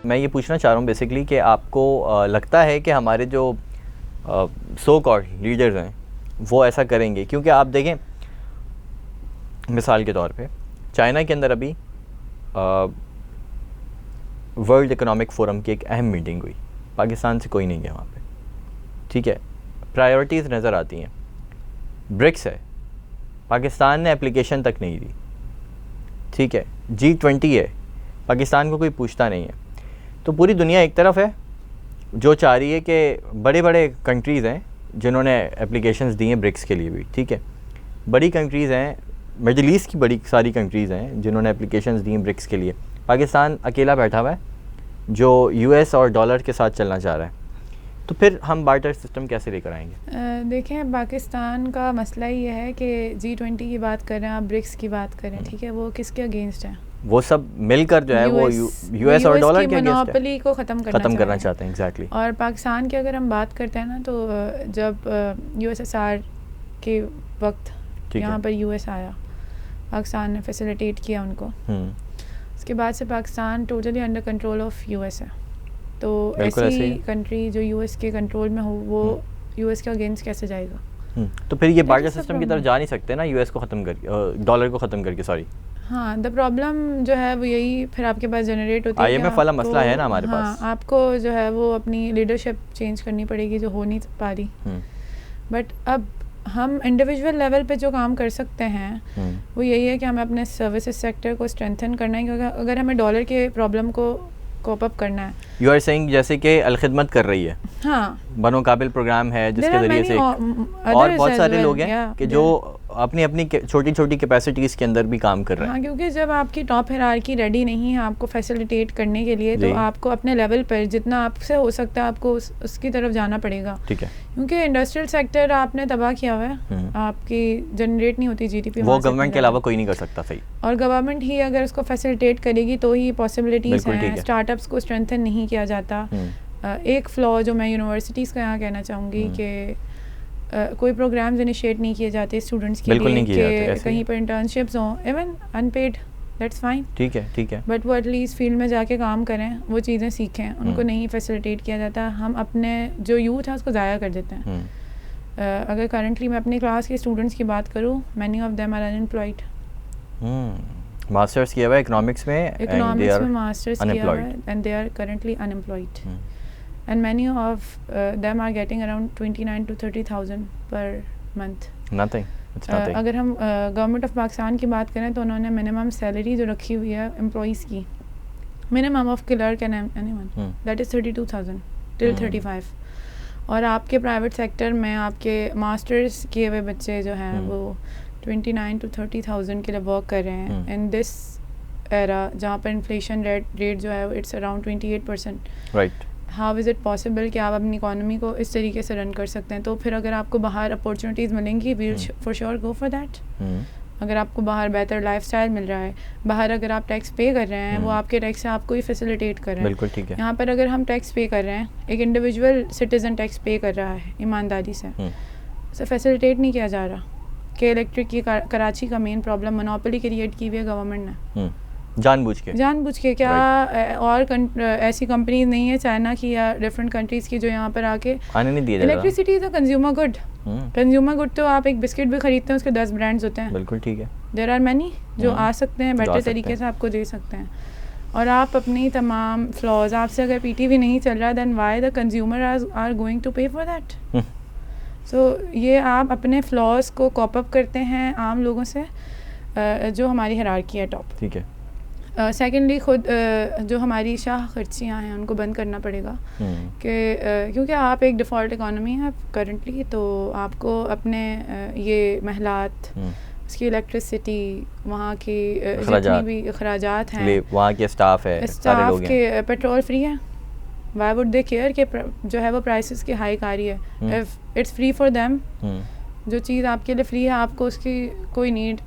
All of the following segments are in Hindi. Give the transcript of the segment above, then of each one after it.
मैं ये पूछना चाह रहा हूँ बेसिकली कि आपको लगता है कि हमारे जो सो कॉल्ड लीडर्स हैं वो ऐसा करेंगे? क्योंकि आप देखें, मिसाल के तौर पे चाइना के अंदर अभी वर्ल्ड इकोनॉमिक फोरम की एक अहम मीटिंग हुई, पाकिस्तान से कोई नहीं गया वहाँ पे, ठीक है। प्रायोरिटीज़ नज़र आती हैं, ब्रिक्स है, पाकिस्तान ने एप्लीकेशन तक नहीं दी, ठीक है। G20 है, पाकिस्तान को कोई पूछता नहीं है। तो पूरी दुनिया एक तरफ है जो चाह रही है कि बड़े बड़े कंट्रीज़ हैं जिन्होंने एप्लीकेशंस दी हैं ब्रिक्स के लिए भी, ठीक है। बड़ी कंट्रीज़ हैं, मिडल ईस्ट की बड़ी सारी कंट्रीज़ हैं जिन्होंने एप्लीकेशंस दी हैं ब्रिक्स के लिए। पाकिस्तान अकेला बैठा हुआ है जो US और डॉलर के साथ चलना चाह रहा है। तो फिर हम बार्टर सिस्टम कैसे लेकर आएंगे? देखें, पाकिस्तान का मसला ये है कि G20 की बात कर रहे हैं, आप ब्रिक्स की बात करें, ठीक है, वो किसके अगेंस्ट है? वो सब मिलकर जो है वो US और डॉलर के मोनोपोली को ख़त्म करना चाहते हैं। एग्जैक्टली। और पाकिस्तान की अगर हम बात करते हैं ना, तो जब USSR के वक्त यहाँ पर US आया, पाकिस्तान ने फैसिलिटेट किया उनको। उसके बाद से Pakistan totally under control of US है। तो ऐसी कंट्री जो US के कंट्रोल में हो, वो US के अगेंस्ट कैसे जाएगा? तो फिर ये बार्टर सिस्टम की तरफ जा नहीं सकते ना, US को ख़त्म करके, डॉलर को ख़त्म करके, सॉरी। हाँ, द प्रॉब्लम जो है वो यही फिर आपके पास जनरेट होती है। IMF वाला मसला है ना हमारे पास। आपको जो है वो अपनी लीडरशिप चेंज करनी पड़ेगी, जो हो नहीं पा रही। बट अब हम इंडिविजुअल लेवल पे जो काम कर सकते हैं वो यही है कि हमें अपने सर्विसेज सेक्टर को स्ट्रेंथन करना है, क्योंकि अगर हमें डॉलर के प्रॉब्लम को कोप अप करना है। यू आर सेइंग जैसे कि अलखिदमत कर रही है। हाँ, बनो काबिल प्रोग्राम है जिसके ज़रिए से और बहुत सारे लोग हैं कि जो अपनी अपनी छोटी छोटी कैपेसिटीज़ के अंदर भी काम कर रहे हैं। हाँ, क्योंकि जब आपकी टॉप हायरार्की रेडी नहीं है आपको फैसिलिटेट करने के लिए, तो आपको अपने लेवल पर जितना आपसे हो सकता है आपको उसकी तरफ जाना पड़ेगा, ठीक है। क्योंकि इंडस्ट्रियल सेक्टर आपने तबाह किया हुआ है, आपकी जनरेट नहीं होती GDP, वो गवर्नमेंट के अलावा कोई नहीं कर सकता। सही। और गवर्नमेंट ही अगर उसको फैसिलिटेट करेगी तो ही पॉसिबिलिटीज़ हैं। स्टार्टअप्स को स्ट्रेंथन नहीं किया जाता। एक फ्लॉ जो मैं यूनिवर्सिटीज़ का यहाँ कहना चाहूँगी कि कोई प्रोग्राम्स इनिशिएट नहीं किए जाते स्टूडेंट्स के लिए कि कहीं पर इंटर्नशिप्स हों, इवन अनपेड, दैट्स फाइन, ठीक है, ठीक है, बट वो एटलीस्ट फील्ड में जाके काम करें, वो चीज़ें सीखें, उनको नहीं फैसिलिटेट किया जाता। हम अपने जो यूथ है उसको ज़ाया कर देते हैं। अगर करंटली मैं अपनी क्लास के स्टूडेंट्स की बात करूँ, many of them are unemployed. Masters किया हुआ है इकोनॉमिक्स में मास्टर्स किया हुआ है and they are currently unemployed, and many of them are getting around 29 to 30,000 per month. Nothing. It's nothing. अगर हम गवर्नमेंट ऑफ पाकिस्तान की बात करें तो उन्होंने मिनिमम सैलरी जो रखी हुई है एम्प्लॉइज़ की, minimum of clerk and anyone, that is 32,000 till 35। और आपके प्राइवेट सेक्टर में आपके मास्टर्स किए हुए बच्चे जो हैं वो 29 to 30,000 के लिए वर्क कर रहे हैं इन दिस एरा, जहाँ पर इन्फ्लेशन रेट जो है it's around 28%। Right. How is it possible कि आप अपनी इकॉनमी को इस तरीके से रन कर सकते हैं? तो फिर अगर आपको बाहर अपॉर्चुनिटीज़ मिलेंगी, will for sure go for that. अगर आपको बाहर बेहतर लाइफस्टाइल मिल रहा है, बाहर अगर आप टैक्स पे कर रहे हैं, वो आपके टैक्स से आपको ही फैसिलिटेट कर रहे हैं। बिल्कुल ठीक है। यहाँ पर अगर हम टैक्स पे कर रहे हैं, एक इंडिविजुअल सिटीज़न टैक्स पे कर रहा है ईमानदारी से, उसे फैसिलिटेट नहीं किया जा रहा कि इलेक्ट्रिक की कराची का मेन प्रॉब्लम मोनोपोली क्रिएट की हुई है गवर्नमेंट ने, जानबूझ के क्या और ऐसी कंपनीज नहीं है चाइना की या डिफरेंट कंट्रीज़ की जो यहाँ पर आके आने नहीं दिया जा रहा। Electricity is a consumer good. Consumer good तो आप एक बिस्किट भी खरीदते हैं उसके 10 ब्रांड्स होते हैं। बिल्कुल ठीक है। देयर आर मैनी जो आ सकते हैं, बेटर तरीके से आपको दे सकते हैं। और आप अपनी तमाम फ्लॉज, आपसे अगर PTV नहीं चल रहा, then why the consumer are going to pay for that? So ये आप अपने फ्लॉज को कॉप अप करते हैं आम लोगों से जो हमारी हायरार्की है टॉप, ठीक है। सेकेंडली खुद जो हमारी शाह खर्चियाँ हैं उनको बंद करना पड़ेगा कि क्योंकि आप एक डिफ़ॉल्ट इकॉनमी है करंटली, तो आपको अपने ये महलात, उसकी इलेक्ट्रिसिटी, वहाँ की जितनी भी अखराजात हैं, वहाँ के स्टाफ के पेट्रोल फ्री है। वाई वुड दे केयर कि जो है वो प्राइसेस की हाइक आ रही है? If it's free for them, जो चीज़ आपके लिए फ्री है आपको उसकी कोई नीड,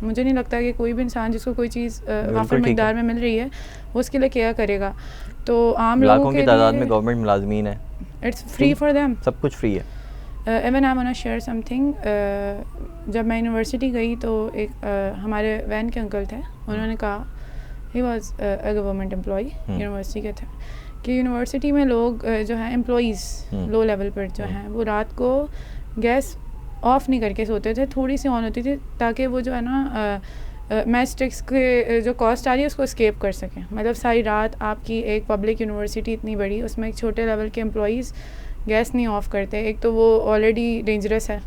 मुझे नहीं लगता कि कोई भी इंसान जिसको कोई चीज़ वाफिर मिकदार में मिल रही है वो उसके लिए केयर करेगा। तो आम लोगों की तादाद में गवर्नमेंट मुलाजमीन है, इट्स फ्री फॉर देम, सब कुछ फ्री है। Even I want to share something. जब मैं यूनिवर्सिटी गई तो एक हमारे वैन के अंकल थे, उन्होंने कहा he was a government employee, university के थे, कि यूनिवर्सिटी में लोग जो हैं एम्प्लॉइज़ लो लेवल पर जो हैं वो रात को गैस ऑफ नहीं करके सोते थे, थोड़ी सी ऑन होती थी ताकि वो जो है ना मैच टैक्स के जो कॉस्ट आ रही है उसको स्केप कर सकें। मतलब सारी रात आपकी एक पब्लिक यूनिवर्सिटी इतनी बड़ी, उसमें एक छोटे लेवल के एम्प्लॉइज़ गैस नहीं ऑफ करते, एक तो वो ऑलरेडी डेंजरस है,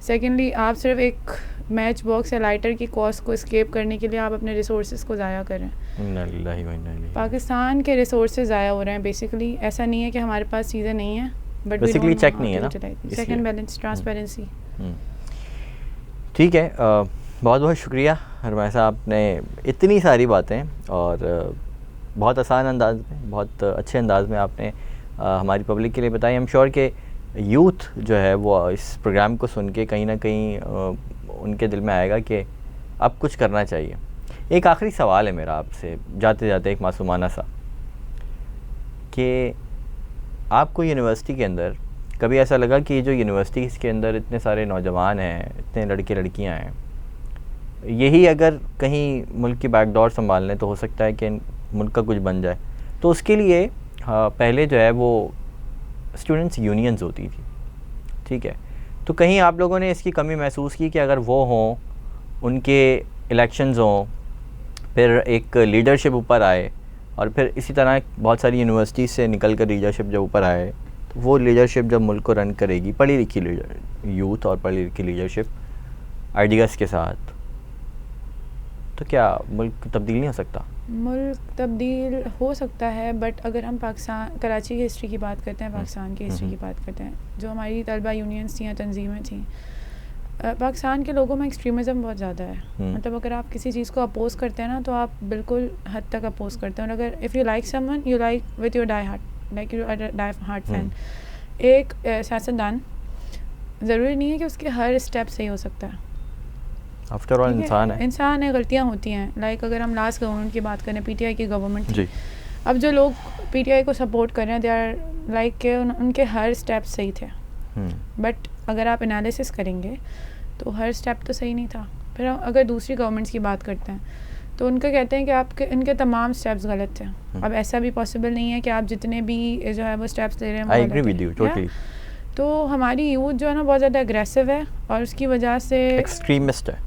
सेकेंडली आप सिर्फ एक मैच बॉक्स या लाइटर की कॉस्ट को स्केप करने के लिए आप अपने रिसोर्सेज को ज़ाया करें। पाकिस्तान के रिसोर्सेज ज़ाया हो रहे हैं बेसिकली। ऐसा नहीं है कि हमारे पास चीज़ें नहीं हैं, बट बेसिकली चेक नहीं है ना, सेकंड बैलेंस, ट्रांसपेरेंसी। ठीक है, बहुत बहुत शुक्रिया हरमाया साहब, आपने इतनी सारी बातें और बहुत आसान अंदाज में, बहुत अच्छे अंदाज में आपने हमारी पब्लिक के लिए बताई। आई एम श्योर कि यूथ जो है वो इस प्रोग्राम को सुन के कहीं ना कहीं उनके दिल में आएगा कि अब कुछ करना चाहिए। एक आखिरी सवाल है मेरा आपसे जाते जाते, एक मासूमाना सा, कि आपको यूनिवर्सिटी के अंदर कभी ऐसा लगा कि जो यूनिवर्सिटी के अंदर इतने सारे नौजवान हैं, इतने लड़के लड़कियां हैं, यही अगर कहीं मुल्क की बैकडोर संभाल लें तो हो सकता है कि मुल्क का कुछ बन जाए। तो उसके लिए पहले जो है वो स्टूडेंट्स यूनियंस होती थी, ठीक है, तो कहीं आप लोगों ने इसकी कमी महसूस की कि अगर वो हों, उनके इलेक्शंस हों, फिर एक लीडरशिप ऊपर आए, और फिर इसी तरह बहुत सारी यूनिवर्सिटीज़ से निकल कर लीडरशिप जब ऊपर आए, तो वो लीडरशिप जब मुल्क को रन करेगी, पढ़ी लिखी यूथ और पढ़ी लिखी लीडरशिप आइडियाज़ के साथ, तो क्या मुल्क तब्दील नहीं हो सकता? मुल्क तब्दील हो सकता है, बट अगर हम पाकिस्तान, कराची की हिस्ट्री की बात करते हैं, पाकिस्तान की हिस्ट्री की बात करते हैं, जो हमारी तलबा यूनियंस थी या तंजीमें थी, पाकिस्तान के लोगों में एक्सट्रीमिज़म बहुत ज़्यादा है। मतलब अगर आप किसी चीज़ को अपोज़ करते हैं ना, तो आप बिल्कुल हद तक अपोज़ करते हैं, और अगर if you like someone, you like with your die hard, like you die hard fan. एक सियासतदान ज़रूरी नहीं है कि उसके हर स्टेप सही हो सकता है, आफ्टर ऑल इंसान है, गलतियाँ होती हैं। लाइक अगर हम लास्ट गवर्नमेंट की बात करें, पीटीआई की गवर्नमेंट जी, अब जो लोग पीटीआई को सपोर्ट कर रहे हैं, दे आर लाइक के उनके हर स्टेप सही थे, बट अगर आप एनालिसिस करेंगे तो हर स्टेप तो सही नहीं था। फिर अगर दूसरी गवर्नमेंट्स की बात करते हैं तो उनका कहते हैं कि आपके इनके तमाम स्टेप्स गलत थे। अब ऐसा भी पॉसिबल नहीं है कि आप जितने भी जो है वो स्टेप्स ले रहे हैं, I agree with you totally. तो हमारी यूथ जो है ना बहुत ज़्यादा एग्रेसिव है, और उसकी वजह से एक्सट्रीमिस्ट है,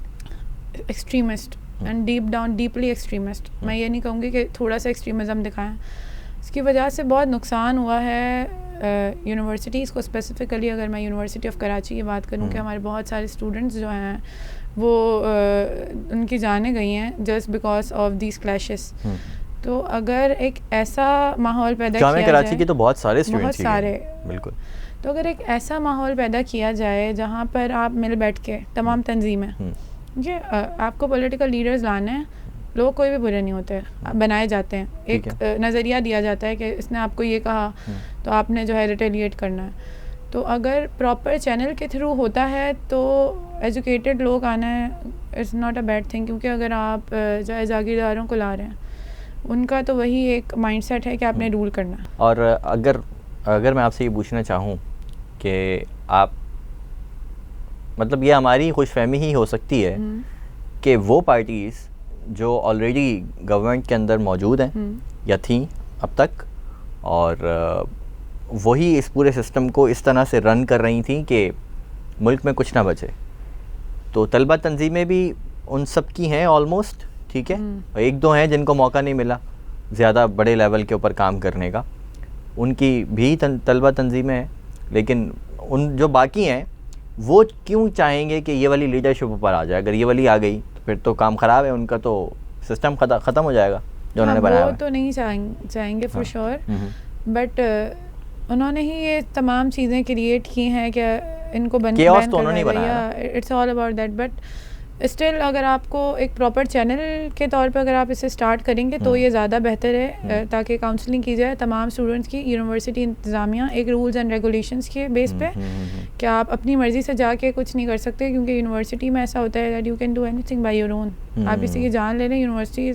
extremist and deep down deeply extremist. मैं ये नहीं कहूँगी कि थोड़ा सा एक्सट्रीमिज़म दिखाएं, इसकी वजह से बहुत नुकसान हुआ है यूनिवर्सिटीज़ को। स्पेसिफ़िकली अगर मैं यूनिवर्सिटी ऑफ कराची की बात करूँ कि हमारे बहुत सारे स्टूडेंट्स जो हैं वो उनकी जानें गई हैं just because of these clashes. तो अगर एक ऐसा माहौल पैदा किया जाए, कराची के तो बहुत सारे स्टूडेंट्स, बहुत सारे, बिल्कुल, तो अगर एक ऐसा माहौल पैदा किया जाए जहाँ पर आप मिल बैठ के तमाम तंजीमें, ये आपको पॉलिटिकल लीडर्स लाने हैं, लोग कोई भी बुरे नहीं होते, बनाए जाते हैं, एक नज़रिया दिया जाता है कि इसने आपको ये कहा तो आपने जो है रिटेलिएट करना है। तो अगर प्रॉपर चैनल के थ्रू होता है तो एजुकेटेड लोग आना है, it's not a bad thing, क्योंकि अगर आप जो है जागीरदारों को ला रहे हैं, उनका तो वही एक माइंडसेट है कि आपने रूल करना है। और अगर मैं आपसे ये पूछना चाहूँ कि आप, मतलब ये हमारी खुशफहमी ही हो सकती है कि वो पार्टीज़ जो ऑलरेडी गवर्नमेंट के अंदर मौजूद हैं या थीं अब तक, और वही इस पूरे सिस्टम को इस तरह से रन कर रही थी कि मुल्क में कुछ ना बचे, तो तलबा तंजीमें भी उन सब की हैं ऑलमोस्ट, ठीक है, एक दो हैं जिनको मौका नहीं मिला ज़्यादा बड़े लेवल के ऊपर काम करने का, उनकी भी तलबा तंजीमें हैं, लेकिन उन जो बाकी हैं वो क्यों चाहेंगे कि ये वाली लीडरशिप ऊपर आ जाए? अगर ये वाली आ गई तो फिर तो काम ख़राब है उनका, तो सिस्टम ख़त्म हो जाएगा जो उन्होंने बनाया। वो तो नहीं चाहेंगे फॉर श्योर, बट उन्होंने ही ये तमाम चीज़ें क्रिएट की हैं कि इनको बैन करवाया, it's all about that. But still अगर आपको एक प्रॉपर चैनल के तौर पे अगर आप इसे स्टार्ट करेंगे तो ये ज़्यादा बेहतर है, ताकि काउंसलिंग की जाए तमाम स्टूडेंट्स की, यूनिवर्सिटी इंतज़ामिया एक रूल्स एंड रेगुलेशंस के बेस पे, कि आप अपनी मर्ज़ी से जाके कुछ नहीं कर सकते, क्योंकि यूनिवर्सिटी में ऐसा होता है that you can do anything by your own. आप किसी की जान ले लें, यूनिवर्सिटी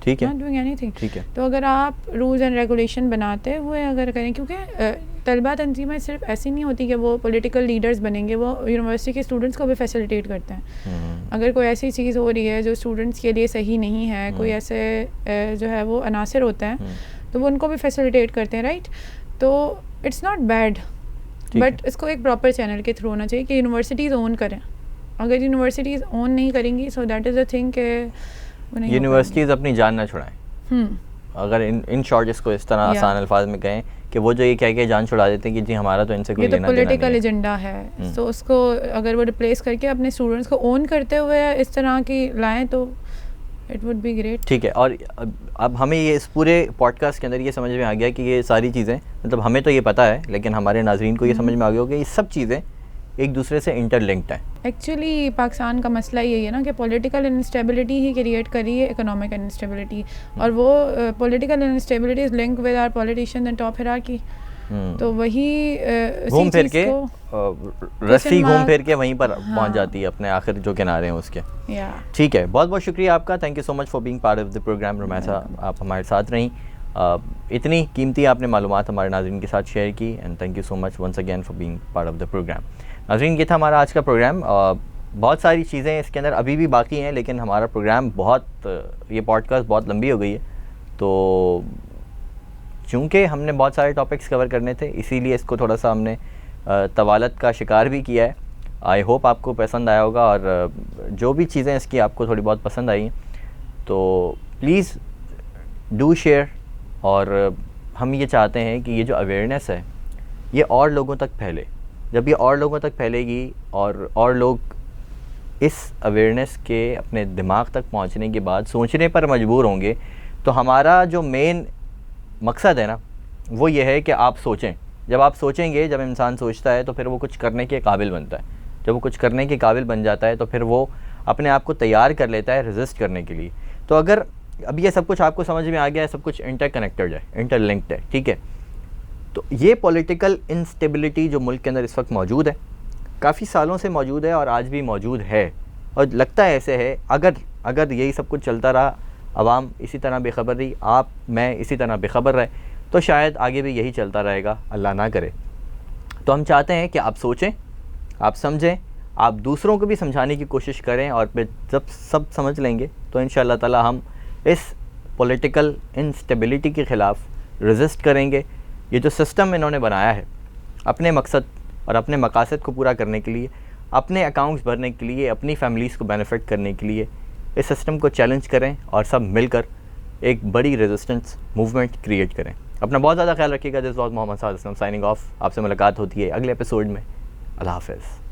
ठीक है, नॉट डूइंग एनीथिंग, ठीक है। तो अगर आप रूल्स एंड रेगुलेशन बनाते हुए अगर करें, क्योंकि तलबा तंजीमें सिर्फ ऐसी नहीं होती कि वो पॉलिटिकल लीडर्स बनेंगे, वो यूनिवर्सिटी के स्टूडेंट्स को भी फैसिलिटेट करते हैं। अगर कोई ऐसी चीज़ हो रही है जो स्टूडेंट्स के लिए सही नहीं है, कोई ऐसे जो है वो अनासर होते हैं तो वो उनको भी फैसिलिटेट करते हैं, राइट? तो इट्स नॉट बैड, बट इसको एक प्रॉपर चैनल के थ्रू होना चाहिए कि यूनिवर्सिटीज़ ओन करें। अगर यूनिवर्सिटीज़ ओन नहीं करेंगी so that is a thing कि यूनिवर्सिटीज़ अपनी जान ना छुड़ाएं। अगर इन शॉर्ट इसको इस तरह आसान अल्फाज में कहें कि वो जो ये कह के जान छुड़ा देते हैं कि जी हमारा तो इनसे कोई लेना देना नहीं है, ये तो पॉलिटिकल एजेंडा है। तो उसको अगर वो रिप्लेस करके अपने स्टूडेंट्स को ओन करते हुए इस तरह की लाएं तो इट वुड बी ग्रेट। ठीक है। और अब हमें ये इस पूरे पॉडकास्ट के अंदर ये समझ में आ गया कि ये सारी चीज़ें, मतलब हमें तो ये पता है लेकिन हमारे नाजरीन को ये समझ में आ गया होगा कि ये सब चीज़ें एक दूसरे से इंटरलिंक्ड है। एक्चुअली पाकिस्तान का मसला यही है ना कि पॉलिटिकल इंस्टेबिलिटी ही क्रिएट करी है इकोनॉमिक इंस्टेबिलिटी, और वो political instability is link with our politicians and top hierarchy. तो वही घूम फिर के रस्सी घूम फिर के वहीं पर पहुंच जाती है अपने आखिर जो किनारे हैं उसके। ठीक है, बहुत बहुत शुक्रिया आपका। Thank you so much for being part of the programme. Rumaisa, आप हमारे साथ रहीं, इतनी कीमती आपने मालूमात हमारे नाज़रीन के साथ शेयर की, and thank you so much once again for being part of the programme. नाज़रीन, ये था हमारा आज का प्रोग्राम। बहुत सारी चीज़ें इसके अंदर अभी भी बाकी हैं, लेकिन हमारा प्रोग्राम ये पॉडकास्ट बहुत लंबी हो गई है, तो चूँकि हमने बहुत सारे टॉपिक्स कवर करने थे इसीलिए इसको थोड़ा सा हमने तवालत का शिकार भी किया है। आई होप आपको पसंद आया होगा, और जो भी चीज़ें इसकी आपको थोड़ी बहुत पसंद आई हैं तो प्लीज़ डू शेयर। और हम ये चाहते हैं कि ये जो अवेयरनेस है ये और लोगों तक फैले। जब ये और लोगों तक फैलेगी और लोग इस अवेयरनेस के अपने दिमाग तक पहुंचने के बाद सोचने पर मजबूर होंगे, तो हमारा जो मेन मकसद है ना वो ये है कि आप सोचें। जब आप सोचेंगे, जब इंसान सोचता है तो फिर वो कुछ करने के काबिल बनता है। जब वो कुछ करने के काबिल बन जाता है तो फिर वो अपने आप को तैयार कर लेता है रेजिस्ट करने के लिए। तो अगर अब ये सब कुछ आपको समझ में आ गया है, सब कुछ इंटरकनेक्टेड है, इंटरलिंक्ड है, ठीक है, तो ये पॉलिटिकल इंस्टेबिलिटी जो मुल्क के अंदर इस वक्त मौजूद है, काफ़ी सालों से मौजूद है और आज भी मौजूद है, और लगता है ऐसे है अगर यही सब कुछ चलता रहा, आवाम इसी तरह बेखबर रही, आप मैं इसी तरह बेखबर रहे, तो शायद आगे भी यही चलता रहेगा, अल्लाह ना करे। तो हम चाहते हैं कि आप सोचें, आप समझें, आप दूसरों को भी समझाने की कोशिश करें, और फिर जब सब समझ लेंगे तो इंशाअल्लाह ताला हम इस पॉलिटिकल इंस्टेबिलिटी के ख़िलाफ़ रेजिस्ट करेंगे। ये जो सिस्टम इन्होंने बनाया है अपने मकसद और अपने मकासद को पूरा करने के लिए, अपने अकाउंट्स भरने के लिए, अपनी फैमिलीज़ को बेनिफिट करने के लिए, इस सिस्टम को चैलेंज करें और सब मिलकर एक बड़ी रेजिस्टेंस मूवमेंट क्रिएट करें। अपना बहुत ज़्यादा ख्याल रखिएगा। This was Mohammad Saad signing off. आपसे मुलाकात होती है अगले एपिसोड में। अल्लाह हाफ़िज़।